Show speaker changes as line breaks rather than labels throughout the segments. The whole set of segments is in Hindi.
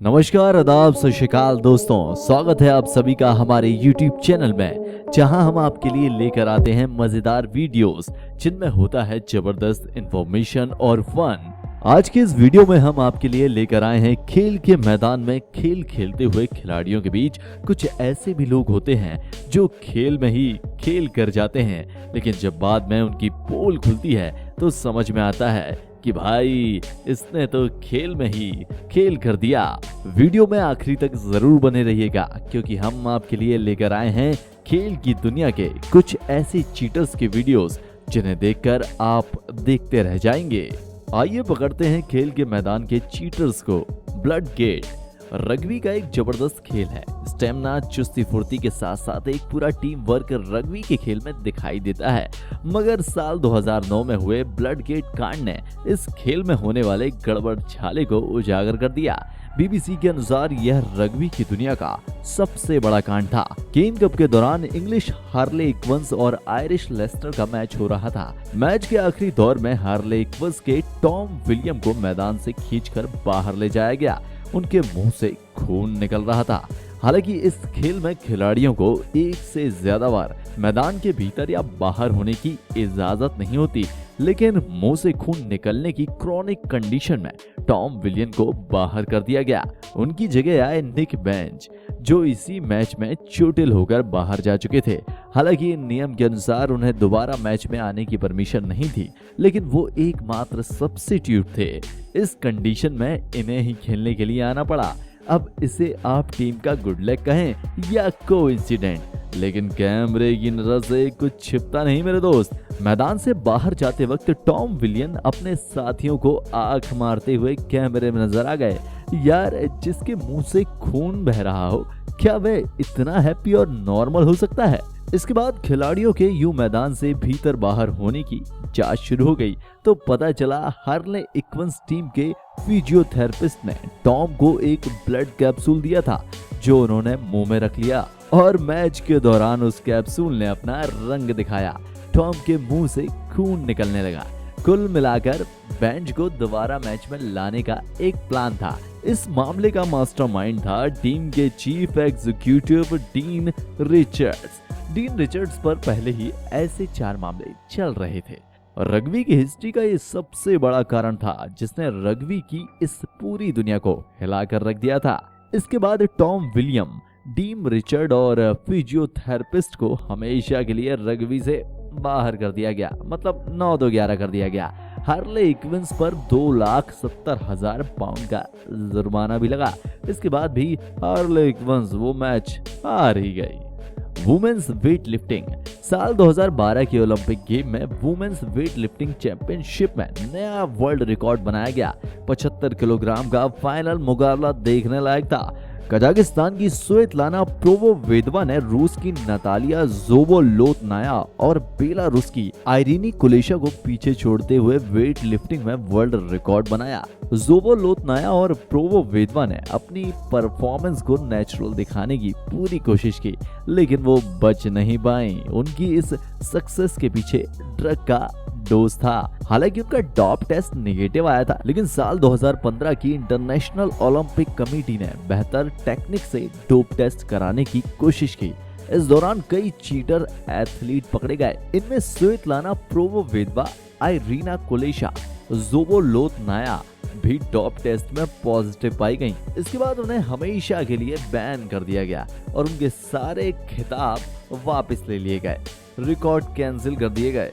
नमस्कार, आदाब, सत श्री अकाल दोस्तों। स्वागत है आप सभी का हमारे YouTube चैनल में, जहां हम आपके लिए लेकर आते हैं मजेदार वीडियोस जिनमें होता है जबरदस्त इंफॉर्मेशन और फन। आज के इस वीडियो में हम आपके लिए लेकर आए हैं खेल के मैदान में खेल खेलते हुए खिलाड़ियों के बीच कुछ ऐसे भी लोग होते हैं जो खेल में ही खेल कर जाते हैं, लेकिन जब बाद में उनकी पोल खुलती है तो समझ में आता है कि भाई इसने तो खेल में ही खेल कर दिया। वीडियो में आखिरी तक जरूर बने रहिएगा, क्योंकि हम आपके लिए लेकर आए हैं खेल की दुनिया के कुछ ऐसे चीटर्स के वीडियोस जिन्हें देखकर आप देखते रह जाएंगे। आइए पकड़ते हैं खेल के मैदान के चीटर्स को। ब्लड गेट रग्बी का एक जबरदस्त खेल है। स्टेमिना, चुस्ती फुर्ती के साथ साथ एक पूरा टीम वर्क रग्बी के खेल में दिखाई देता है, मगर साल 2009 में हुए ब्लड गेट कांड ने इस खेल में होने वाले गड़बड़ झाले को उजागर कर दिया। बीबीसी के अनुसार यह रग्बी की दुनिया का सबसे बड़ा कांड था। केन कप के दौरान इंग्लिश हार्ले इक्वंस और आयरिश लेस्टर का मैच हो रहा था। मैच के आखिरी दौर में हार्ले इक्वंस के टॉम विलियम को मैदान से खींचकर बाहर ले जाया गया। उनके मुंह से खून निकल रहा था। हालांकि इस खेल में खिलाड़ियों को एक से ज्यादा बार मैदान के भीतर या बाहर होने की इजाजत नहीं होती, लेकिन मुंह से खून निकलने की क्रॉनिक कंडीशन में टॉम विलियन को बाहर कर दिया गया। उनकी जगह आए निक बेंच, जो इसी मैच में चोटिल होकर बाहर जा चुके थे। हालांकि नियम के अनुसार उन्हें दोबारा मैच में आने की परमिशन नहीं थी, लेकिन वो एकमात्र सब्स्टिट्यूट थे। इस कंडीशन में इन्हें ही खेलने के लिए आना पड़ा। अब इसे आप टीम का गुड लक कहें या कोइंसिडेंट, लेकिन कैमरे की नजर से कुछ छिपता नहीं मेरे दोस्त। मैदान से बाहर जाते वक्त टॉम विलियन अपने साथियों को आंख मारते हुए कैमरे में नजर आ गए। यार, जिसके मुंह से खून बह रहा हो, क्या वह इतना हैप्पी और नॉर्मल हो सकता है? इसके बाद खिलाड़ियों के यूं मैदान से भीतर बाहर होने की जांच शुरू हो गई, तो पता चला हार्ले इक्वंस टीम के फिजियोथेरेपिस्ट ने टॉम को एक ब्लड कैप्सूल दिया था, जो उन्होंने मुंह में रख लिया और मैच के दौरान उस कैप्सूल ने अपना रंग दिखाया। टॉम के मुंह से खून निकलने लगा। कुल मिलाकर बेंच को दोबारा मैच में लाने का एक प्लान था। इस मामले का मास्टरमाइंड था टीम के chief executive dean Richards. Dean Richards पर पहले ही ऐसे 4 मामले चल रहे थे। रग्बी की हिस्ट्री का ये सबसे बड़ा कारण था, जिसने रग्बी की इस पूरी दुनिया को हिलाकर रख दिया था। इसके बाद टॉम विलियम, डीन रिचर्ड और फिजियोथेरेपिस्ट को हमेशा के लिए रग्बी से बाहर कर दिया गया, मतलब 9-2-11 कर दिया गया। हार्ले इक्विंस पर 2,70,000 पाउंड का जुर्माना भी लगा। इसके बाद भी हार्ले इक्विंस वो मैच हार ही गई। वुमेन्स वेट लिफ्टिंग साल 2012 के ओलंपिक गेम में वुमेन्स वेट लिफ्टिंग चैंपियनशिप में नया वर्ल्ड रिकॉर्ड बनाया गया। 75 किलोग्राम का फाइनल मुकाबला देखने लायक था। कजाकिस्तान की स्वेतलाना प्रोवोवेदवा ने रूस की नतालिया जोबोलोतनाया और बेलारूस की आइरिनी कुलेशा को पीछे छोड़ते हुए वेट लिफ्टिंग में वर्ल्ड रिकॉर्ड बनाया। जोबोलोतनाया और प्रोवोवेदवा ने अपनी परफॉर्मेंस को नेचुरल दिखाने की पूरी कोशिश की, लेकिन वो बच नहीं पाई। उनकी इस सक्सेस के पीछे ड्रग का डोज था। हालांकि उनका डॉप टेस्ट नेगेटिव आया था, लेकिन साल 2015 की इंटरनेशनल ओलंपिक कमेटी ने बेहतर टेक्निक से डोप टेस्ट कराने की कोशिश की। इस दौरान कई चीटर एथलीट पकड़े गए। इनमें स्वेतलाना प्रोवोवेदवा, आइरीना कुलेशा, जोबोलोतनाया भी डॉप टेस्ट में पॉजिटिव पाई गईं। इसके बाद उन्हें हमेशा के लिए बैन कर दिया गया और उनके सारे खिताब वापस ले लिए गए, रिकॉर्ड कैंसिल कर दिए गए।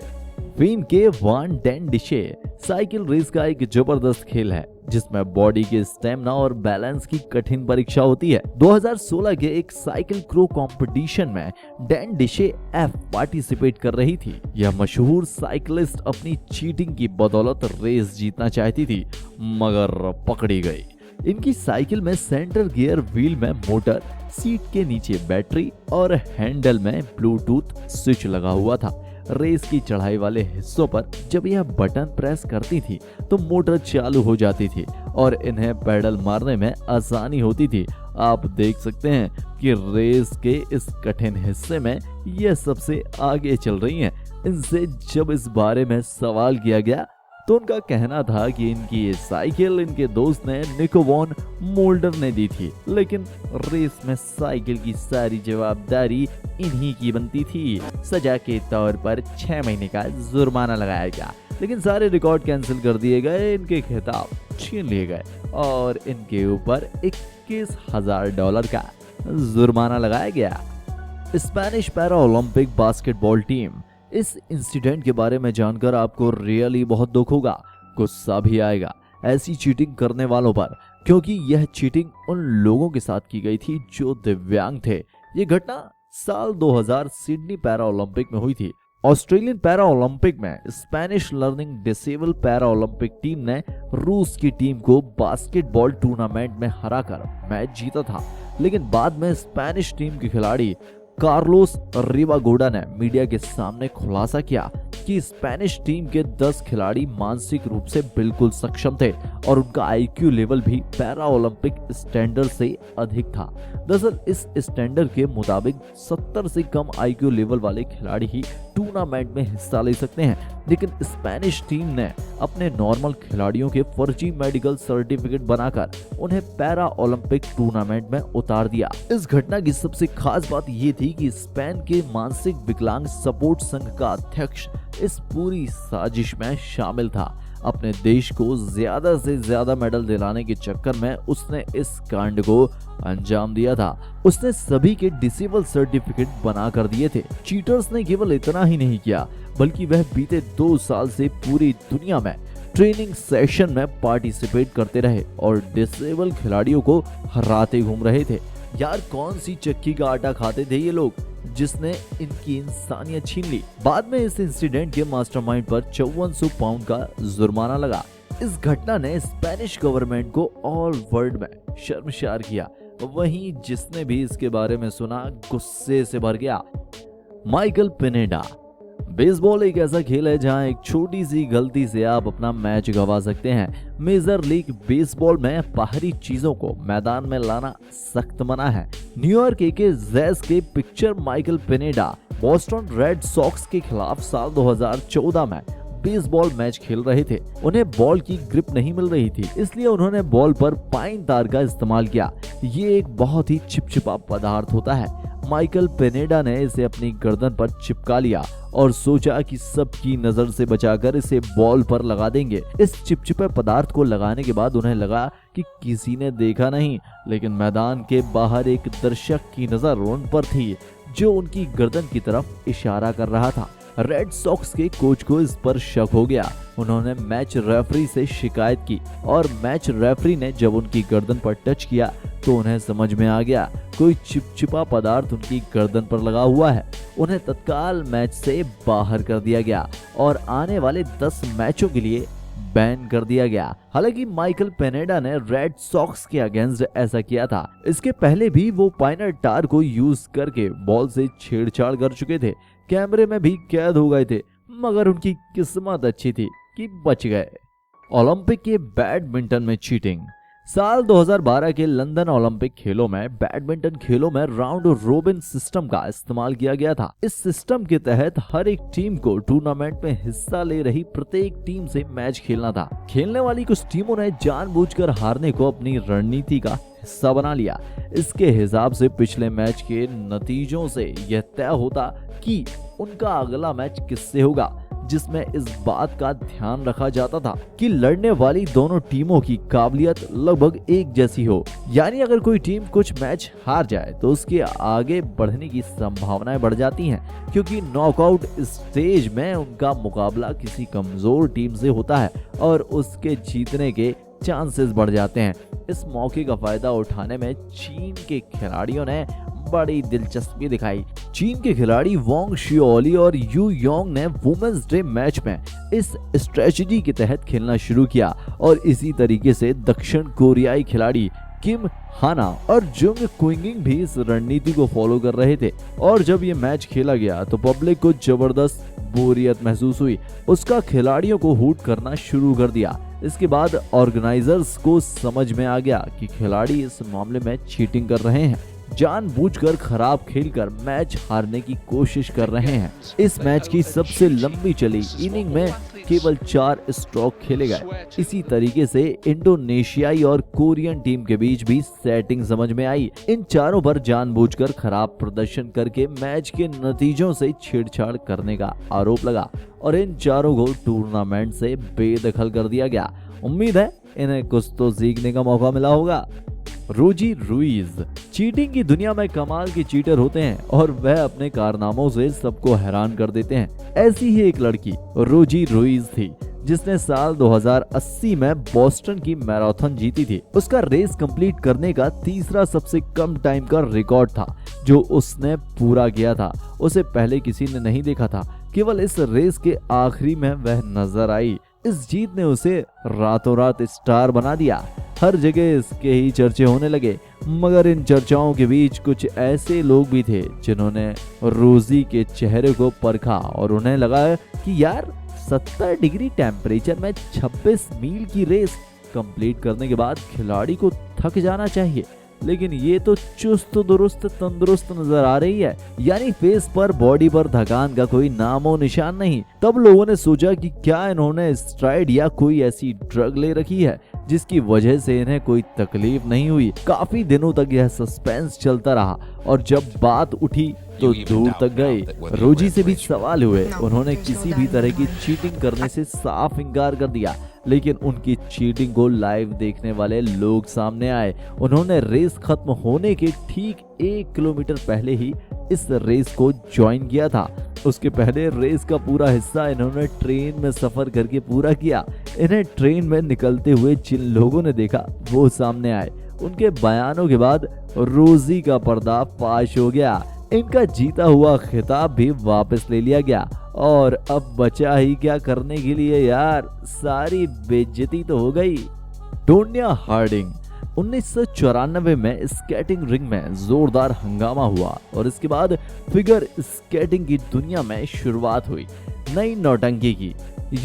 फिन के वान डेन डिशे साइकिल रेस का एक जबरदस्त खेल है, जिसमें बॉडी के स्टेमिना और बैलेंस की कठिन परीक्षा होती है। 2016 के एक साइकिल क्रो कंपटीशन में डेन डिशे एफ पार्टिसिपेट कर रही थी। यह मशहूर साइकिलिस्ट अपनी चीटिंग की बदौलत रेस जीतना चाहती थी, मगर पकड़ी गई। इनकी साइकिल में सेंटर गियर व्हील में मोटर, सीट के नीचे बैटरी और हैंडल में ब्लूटूथ स्विच लगा हुआ था। रेस की चढ़ाई वाले हिस्सों पर जब यह बटन प्रेस करती थी तो मोटर चालू हो जाती थी और इन्हें पैडल मारने में आसानी होती थी। आप देख सकते हैं कि रेस के इस कठिन हिस्से में यह सबसे आगे चल रही हैं। इनसे जब इस बारे में सवाल किया गया तो उनका कहना था कि इनकी ये साइकिल इनके दोस्त ने निको वॉन मोल्डर ने दी थी, लेकिन रेस में साइकिल की सारी जवाबदारी इन्हीं की बनती थी। सजा के तौर पर 6 महीने का जुर्माना लगाया गया, लेकिन सारे रिकॉर्ड कैंसिल कर दिए गए, इनके खिताब छीन लिए गए और इनके ऊपर $21,000 का जुर्माना लगाया गया। Spanish para Olympic basketball team, इस इंसिडेंट के बारे में जानकर आपको रियली बहुत दुख होगा, गुस्सा भी आएगा ऐसी चीटिंग करने वालों पर, क्योंकि यह चीटिंग उन लोगों के साथ की गई थी जो दिव्यांग थे। ये घटना साल 2000 सिडनी पैरा ओलंपिक में हुई थी। ऑस्ट्रेलियन पैरा ओलंपिक में Spanish learning disable para Olympic team ने रूस की टीम को बास्केटबॉल टूर्नामेंट में हराकर मैच जीता था, लेकिन बाद में स्पेनिश टीम के खिलाड़ी कार्लोस रिवागोडा ने मीडिया के सामने खुलासा किया कि स्पेनिश टीम के 10 खिलाड़ी मानसिक रूप से बिल्कुल सक्षम थे और उनका आईक्यू लेवल भी पैरा ओलंपिक स्टैंडर्ड से अधिक था। दरअसल इस स्टैंडर्ड के मुताबिक 70 से कम आईक्यू लेवल वाले खिलाड़ी ही टूर्नामेंट में हिस्सा ले सकते हैं, लेकिन स्पेनिश टीम ने अपने नॉर्मल खिलाड़ियों के फर्जी मेडिकल सर्टिफिकेट बनाकर उन्हें पैरा ओलंपिक टूर्नामेंट में उतार दिया। इस घटना की सबसे खास बात ये थी कि स्पेन के मानसिक विकलांग सपोर्ट संघ का अध्यक्ष इस पूरी साजिश में शामिल था। अपने देश को ज्यादा से ज्यादा मेडल दिलाने के चक्कर में उसने इस कांड को अंजाम दिया था। उसने सभी के डिसेबल सर्टिफिकेट बना कर दिए थे। चीटर्स ने केवल इतना ही नहीं किया, बल्कि वह बीते 2 साल से पूरी दुनिया में ट्रेनिंग सेशन में पार्टिसिपेट करते रहे और डिसेबल खिलाड़ियों को हराते घूम रहे थे। यार कौन सी चक्की का आटा खाते थे ये लोग जिसने इनकी इंसानियत छीन ली। बाद में इस इंसिडेंट के मास्टरमाइंड पर 5400 पाउंड का जुर्माना लगा। इस घटना ने स्पेनिश गवर्नमेंट को ऑल वर्ल्ड में शर्मसार किया। वहीं जिसने भी इसके बारे में सुना गुस्से से भर गया। माइकल पिनेडा, बेसबॉल एक ऐसा खेल है जहां एक छोटी सी गलती से आप अपना मैच गंवा सकते हैं। मेजर लीग बेसबॉल में बाहरी चीजों को मैदान में लाना सख्त मना है। न्यूयॉर्क के जैज के picture Michael Pineda Boston Red Sox के खिलाफ साल 2014 में बेसबॉल मैच खेल रहे थे। उन्हें बॉल की ग्रिप नहीं मिल रही थी, इसलिए उन्होंने बॉल पर पाइन तार का इस्तेमाल किया। ये एक बहुत ही चिपचिपा पदार्थ होता है। माइकल पिनेडा ने इसे अपनी गर्दन पर चिपका लिया और सोचा कि सबकी नजर से बचाकर इसे बॉल पर लगा देंगे। इस चिपचिपे पदार्थ को लगाने के बाद उन्हें लगा कि किसी ने देखा नहीं, लेकिन मैदान के बाहर एक दर्शक की नजर उन पर थी जो उनकी गर्दन की तरफ इशारा कर रहा था। रेड सॉक्स के कोच को इस पर शक हो गया। उन्होंने मैच रेफरी से शिकायत की और मैच रेफरी ने जब उनकी गर्दन पर टच किया तो उन्हें समझ में आ गया कोई चिपचिपा पदार्थ उनकी गर्दन पर लगा हुआ है। उन्हें तत्काल मैच से बाहर कर दिया गया और आने वाले 10 मैचों के लिए बैन कर दिया गया। हालांकि माइकल पिनेडा ने रेड सॉक्स के अगेंस्ट ऐसा किया था। इसके पहले भी वो पाइनर टार को यूज करके बॉल से छेड़छाड़ कर चुके थे। कैमरे में भी कैद हो गए थे, मगर उनकी किस्मत अच्छी थी कि बच गए। ओलंपिक के बैडमिंटन में चीटिंग। साल 2012 के लंदन ओलंपिक खेलों में बैडमिंटन खेलों में राउंड रोबिन सिस्टम का इस्तेमाल किया गया था। इस सिस्टम के तहत हर एक टीम को टूर्नामेंट में हिस्सा ले रही प्रत्येक टीम से मैच खेलना था। खेलने वाली कुछ टीमों ने जानबूझकर हारने को अपनी रणनीति का हिस्सा बना लिया। इसके हिसाब से पिछले मैच के नतीजों से यह तय होता कि उनका अगला मैच किससे होगा, जिसमें इस बात का ध्यान रखा जाता था कि लड़ने वाली दोनों टीमों की काबिलियत लगभग एक जैसी हो। यानी अगर कोई टीम कुछ मैच हार जाए तो उसके आगे बढ़ने की संभावनाएं बढ़ जाती हैं, क्योंकि नॉकआउट स्टेज में उनका मुकाबला किसी कमजोर टीम से होता है और उसके जीतने के चांसेस बढ़ जाते हैं। इस मौके का फायदा उठाने में चीन के खिलाड़ियों ने बड़ी दिलचस्पी दिखाई। चीन के खिलाड़ी वांग शिओली और यू योंग ने वुमेन्स डे मैच में इस स्ट्रेटजी के तहत खेलना शुरू किया और इसी तरीके से दक्षिण कोरियाई खिलाड़ी किम हाना और जुंग क्विंगिंग भी इस रणनीति को फॉलो कर रहे थे। और जब ये मैच खेला गया तो पब्लिक को जबरदस्त बोरियत महसूस हुई। उसका खिलाड़ियों को हूट करना शुरू कर दिया। इसके बाद ऑर्गेनाइजर्स को समझ में आ गया कि खिलाड़ी इस मामले में चीटिंग कर रहे हैं, जानबूझकर खराब खेलकर मैच हारने की कोशिश कर रहे हैं। इस मैच की सबसे लंबी चली इनिंग में केवल 4 स्ट्रोक खेले गए। इसी तरीके से इंडोनेशियाई और कोरियन टीम के बीच भी सेटिंग समझ में आई। इन चारों पर जानबूझकर खराब प्रदर्शन करके मैच के नतीजों से छेड़छाड़ करने का आरोप लगा और इन चारों को टूर्नामेंट से बेदखल कर दिया गया। उम्मीद है इन्हें कुछ तो सीखने का मौका मिला होगा। रोजी रुइज चीटिंग की दुनिया में कमाल के चीटर होते हैं और वह अपने कारनामों से सबको हैरान कर देते हैं। ऐसी ही एक लड़की रोजी रुइज थी जिसने साल 2080 में बोस्टन की मैराथन जीती थी। उसका रेस कंप्लीट करने का तीसरा सबसे कम टाइम का रिकॉर्ड था जो उसने पूरा किया था। उसे पहले किसी ने नहीं देखा था, केवल इस रेस के आखिरी में वह नजर आई। इस जीत ने उसे रातों रात स्टार बना दिया। हर जगह इसके ही चर्चे होने लगे, मगर इन चर्चाओं के बीच कुछ ऐसे लोग भी थे जिन्होंने रोजी के चेहरे को परखा और उन्हें लगा कि यार 70 डिग्री टेम्परेचर में 26 मील की रेस कंप्लीट करने के बाद खिलाड़ी को थक जाना चाहिए, लेकिन ये तो चुस्त दुरुस्त तंदुरुस्त नजर आ रही है, यानी फेस पर बॉडी पर थकान का कोई नामो निशान नहीं। तब लोगों ने सोचा कि क्या इन्होंने स्ट्राइड या कोई ऐसी ड्रग ले रखी है जिसकी वजह से इन्हें कोई तकलीफ नहीं हुई। काफी दिनों तक यह सस्पेंस चलता रहा और जब बात उठी तो दूर तक गए। रोजी से भी सवाल हुए, उन्होंने किसी भी तरह की चीटिंग करने से साफ इनकार कर दिया, लेकिन उनकी चीटिंग को लाइव देखने वाले लोग सामने आए। उन्होंने रेस खत्म होने के ठीक 1 किलोमीटर पहले ही इस रेस को ज्वाइन किया था। उसके पहले रेस का पूरा हिस्सा इन्होंने ट्रेन में सफर करके पूरा किया। इन्हें ट्रेन में निकलते हुए जिन लोगों ने देखा वो सामने आए। उनके बयानों के बाद रोजी का पर्दा फाश हो गया। इनका जीता हुआ खिताब भी वापस ले लिया गया और अब बचा ही क्या करने के लिए यार, सारी बेइज्जती तो हो गई। टोन्या हार्डिंग 1994 में स्केटिंग रिंग में जोरदार हंगामा हुआ और इसके बाद फिगर स्केटिंग की दुनिया में शुरुआत हुई नई नौटंकी की।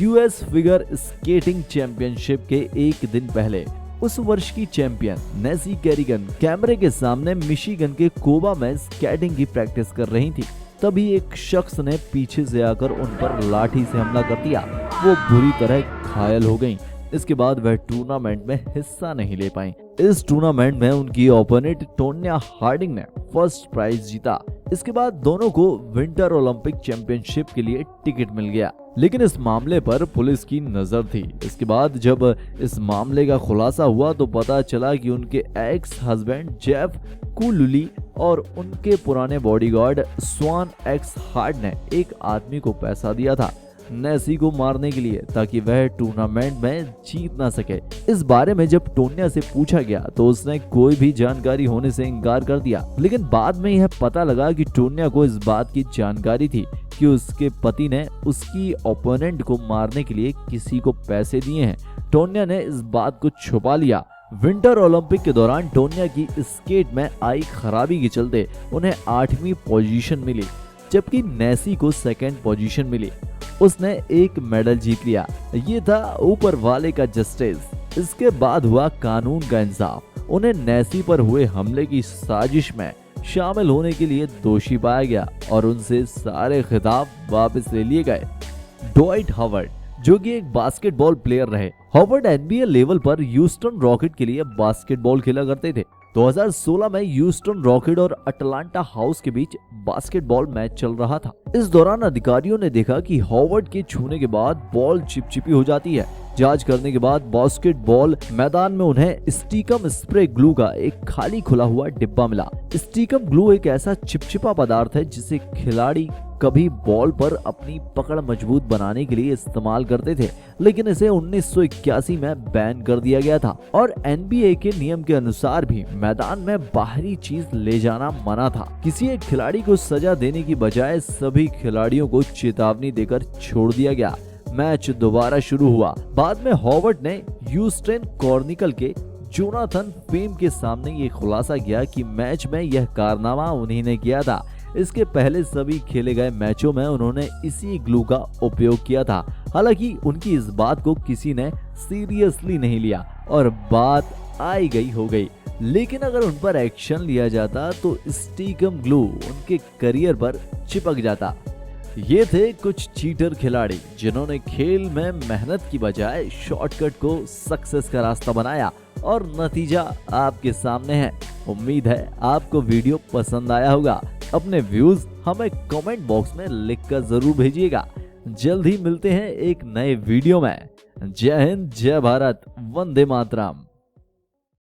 यूएस फिगर स्केटिंग चैंपियनशिप के एक दिन पहले उस वर्ष की चैंपियन नेसी कैरिगन कैमरे के सामने मिशिगन के कोबा में स्केटिंग की प्रैक्टिस कर रही थी। तभी एक शख्स ने पीछे से आकर उन पर लाठी से हमला कर दिया। वो बुरी तरह घायल हो गईं। इसके बाद वह टूर्नामेंट में हिस्सा नहीं ले पाई। इस टूर्नामेंट में उनकी ओपोनेंट टोन्या हार्डिंग ने फर्स्ट प्राइज जीता। इसके बाद दोनों को विंटर ओलंपिक चैंपियनशिप के लिए टिकट मिल गया, लेकिन इस मामले पर पुलिस की नजर थी। इसके बाद जब इस मामले का खुलासा हुआ तो पता चला कि उनके एक्स हस्बैंड जेफ कुलुली और उनके पुराने बॉडीगार्ड स्वान एक्स हार्ड ने एक आदमी को पैसा दिया था नेसी को मारने के लिए, ताकि वह टूर्नामेंट में जीत ना सके। इस बारे में जब टोन्या से पूछा गया तो उसने कोई भी जानकारी होने से इनकार कर दिया, लेकिन बाद में यह पता लगा कि टोन्या को इस बात की जानकारी थी कि उसके पति ने उसकी ओपोनेंट को मारने के लिए किसी को पैसे दिए हैं। टोन्या ने इस बात को छुपा लिया। विंटर ओलंपिक के दौरान टोन्या की स्केट में आई खराबी के चलते उन्हें 8वीं पोजीशन मिली, जबकि नेसी को 2nd पोजीशन मिली। उसने एक मेडल जीत लिया। ये था ऊपर वाले का जस्टिस। इसके बाद हुआ कानून का इंसाफ। उन्हें नेसी पर हुए हमले की साजिश में शामिल होने के लिए दोषी पाया गया और उनसे सारे खिताब वापस ले लिए गए। ड्वाइट हावर्ड जो कि एक बास्केटबॉल प्लेयर रहे। हावर्ड NBA लेवल पर ह्यूस्टन रॉकेट के लिए बास्केटबॉल खेला करते थे। 2016 में ह्यूस्टन रॉकेट और अटलांटा हाउस के बीच बास्केटबॉल मैच चल रहा था। इस दौरान अधिकारियों ने देखा कि हावर्ड के छूने के बाद बॉल चिपचिपी हो जाती है। जांच करने के बाद बास्केटबॉल मैदान में उन्हें स्टीकम स्प्रे ग्लू का एक खाली खुला हुआ डिब्बा मिला। स्टीकम ग्लू एक ऐसा चिपचिपा पदार्थ है जिसे खिलाड़ी कभी बॉल पर अपनी पकड़ मजबूत बनाने के लिए इस्तेमाल करते थे, लेकिन इसे 1981 में बैन कर दिया गया था और NBA के नियम के अनुसार भी मैदान में बाहरी चीज ले जाना मना था। किसी एक खिलाड़ी को सजा देने की बजाय सभी खिलाड़ियों को चेतावनी देकर छोड़ दिया गया। मैच दोबारा शुरू हुआ। बाद में हावर्ड ने ह्यूस्टन क्रॉनिकल के जोनाथन फेम के सामने ये खुलासा किया कि मैच में यह कारनामा उन्हीं ने किया था। इसके पहले सभी खेले गए मैचों में उन्होंने इसी ग्लू का उपयोग किया था। हालांकि उनकी इस बात को किसी ने सीरियसली नहीं लिया और बात आई गई हो गई, लेकिन अगर उन पर एक्शन लिया जाता तो स्टीकम ग्लू उनके करियर पर चिपक जाता। ये थे कुछ चीटर खिलाड़ी जिन्होंने खेल में मेहनत की बजाय शॉर्टकट को सक्सेस का रास्ता बनाया और नतीजा आपके सामने है। उम्मीद है आपको वीडियो पसंद आया होगा। अपने व्यूज हमें कमेंट बॉक्स में लिखकर जरूर भेजिएगा। जल्द ही मिलते हैं एक नए वीडियो में। जय हिंद, जय भारत, वंदे मातरम।